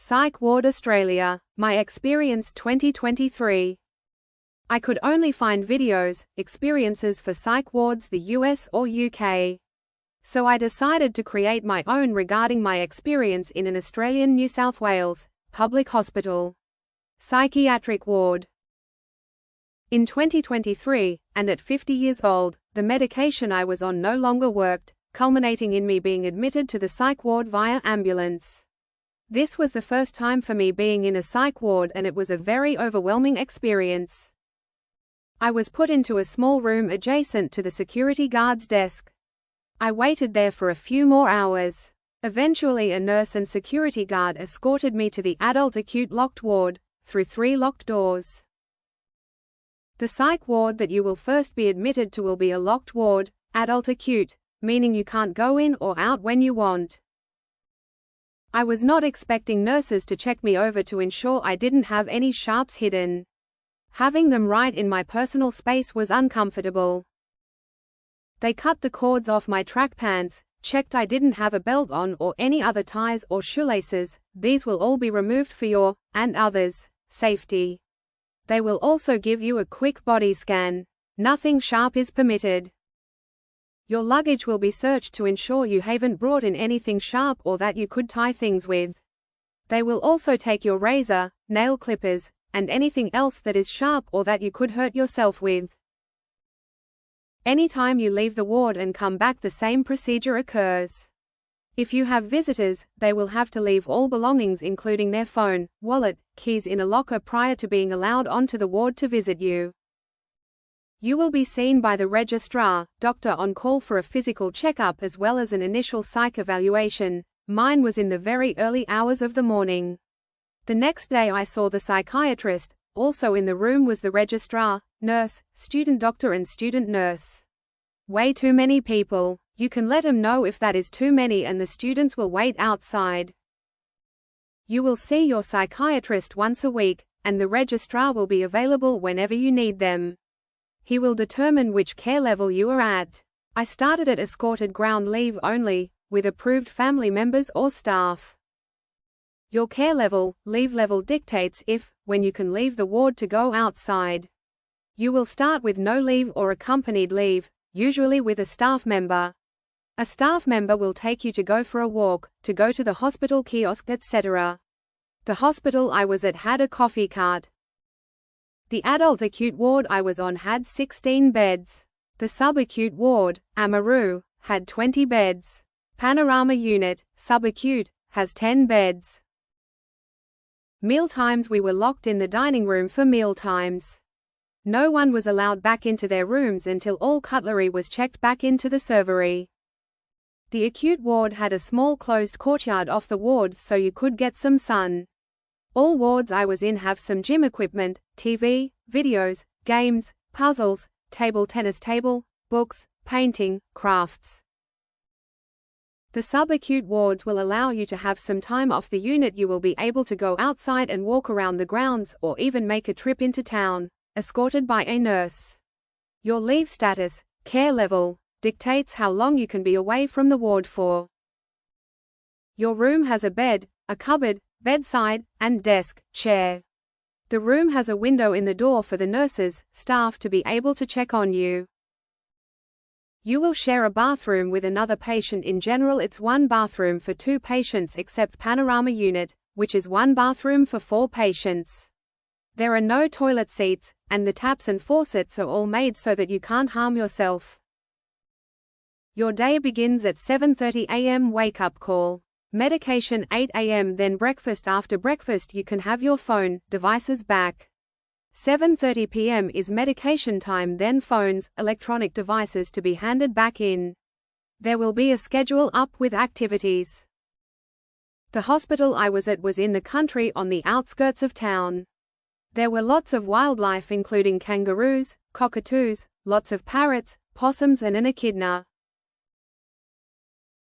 Psych Ward Australia. My experience 2023. I could only find videos, experiences for psych wards the US or UK. So I decided to create my own regarding my experience in an Australian New South Wales public hospital psychiatric ward. In 2023, and at 50 years old, the medication I was on no longer worked, culminating in me being admitted to the psych ward via ambulance. This was the first time for me being in a psych ward, and it was a very overwhelming experience. I was put into a small room adjacent to the security guard's desk. I waited there for a few more hours. Eventually a nurse and security guard escorted me to the adult acute locked ward, through 3 locked doors. The psych ward that you will first be admitted to will be a locked ward, adult acute, meaning you can't go in or out when you want. I was not expecting nurses to check me over to ensure I didn't have any sharps hidden. Having them right in my personal space was uncomfortable. They cut the cords off my track pants, checked I didn't have a belt on or any other ties or shoelaces. These will all be removed for your, and others, safety. They will also give you a quick body scan. Nothing sharp is permitted. Your luggage will be searched to ensure you haven't brought in anything sharp or that you could tie things with. They will also take your razor, nail clippers, and anything else that is sharp or that you could hurt yourself with. Anytime you leave the ward and come back, the same procedure occurs. If you have visitors, they will have to leave all belongings including their phone, wallet, keys in a locker prior to being allowed onto the ward to visit you. You will be seen by the registrar, doctor on call for a physical checkup as well as an initial psych evaluation. Mine was in the very early hours of the morning. The next day I saw the psychiatrist. Also in the room was the registrar, nurse, student doctor and student nurse. Way too many people. You can let them know if that is too many and the students will wait outside. You will see your psychiatrist once a week, and the registrar will be available whenever you need them. He will determine which care level you are at. I started at escorted ground leave only, with approved family members or staff. Your care level, leave level dictates if, when you can leave the ward to go outside. You will start with no leave or accompanied leave, usually with a staff member. A staff member will take you to go for a walk, to go to the hospital kiosk, etc. The hospital I was at had a coffee cart. The adult acute ward I was on had 16 beds. The subacute ward, Amaru, had 20 beds. Panorama unit, subacute, has 10 beds. Mealtimes we were locked in the dining room for mealtimes. No one was allowed back into their rooms until all cutlery was checked back into the servery. The acute ward had a small closed courtyard off the ward so you could get some sun. All wards I was in have some gym equipment, TV, videos, games, puzzles, table tennis table, books, painting, crafts. The subacute wards will allow you to have some time off the unit. You will be able to go outside and walk around the grounds or even make a trip into town, escorted by a nurse. Your leave status, care level, dictates how long you can be away from the ward for. Your room has a bed, a cupboard, bedside, and desk, chair. The room has a window in the door for the nurses, staff to be able to check on you. You will share a bathroom with another patient. In general it's 1 bathroom for 2 patients except panorama unit, which is 1 bathroom for 4 patients. There are no toilet seats, and the taps and faucets are all made so that you can't harm yourself. Your day begins at 7:30 a.m. wake-up call. Medication 8 a.m. then breakfast. After breakfast you can have your phone, devices back. 7:30 p.m. is medication time, then phones, electronic devices to be handed back in. There will be a schedule up with activities. The hospital I was at was in the country on the outskirts of town. There were lots of wildlife including kangaroos, cockatoos, lots of parrots, possums and an echidna.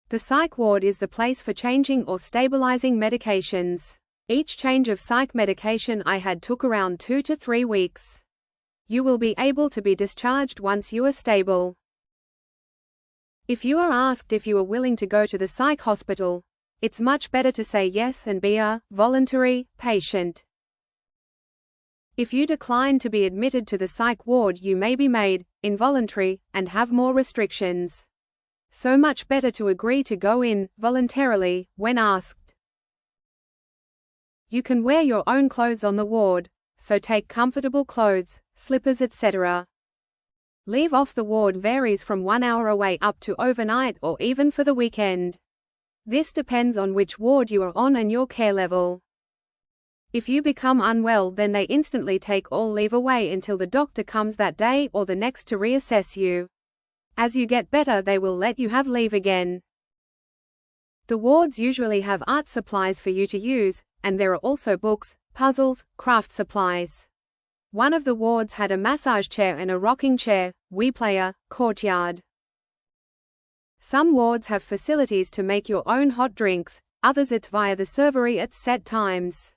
The psych ward is the place for changing or stabilizing medications. Each change of psych medication I had took around 2 to 3 weeks. You will be able to be discharged once you are stable. If you are asked if you are willing to go to the psych hospital, It's much better to say yes and be a voluntary patient. If you decline to be admitted to the psych ward, you may be made involuntary and have more restrictions. So much better to agree to go in voluntarily when asked. You can wear your own clothes on the ward, so take comfortable clothes, slippers, etc. Leave off the ward varies from 1 hour away up to overnight or even for the weekend. This depends on which ward you are on and your care level. If you become unwell, then they instantly take all leave away until the doctor comes that day or the next to reassess you. As you get better, they will let you have leave again. The wards usually have art supplies for you to use, and there are also books, puzzles, craft supplies. One of the wards had a massage chair and a rocking chair, Wii Player, courtyard. Some wards have facilities to make your own hot drinks, others it's via the servery at set times.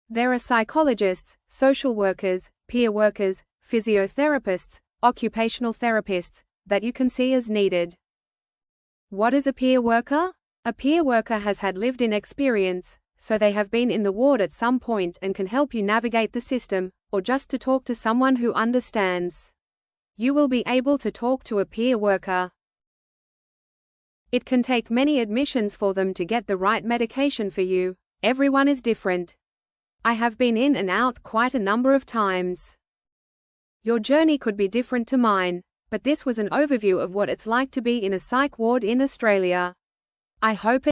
There are psychologists, social workers, peer workers, physiotherapists, occupational therapists, that you can see as needed. What is a peer worker? A peer worker has had lived-in experience, so they have been in the ward at some point and can help you navigate the system, or just to talk to someone who understands. You will be able to talk to a peer worker. It can take many admissions for them to get the right medication for you. Everyone is different. I have been in and out quite a number of times. Your journey could be different to mine, but this was an overview of what it's like to be in a psych ward in Australia. I hope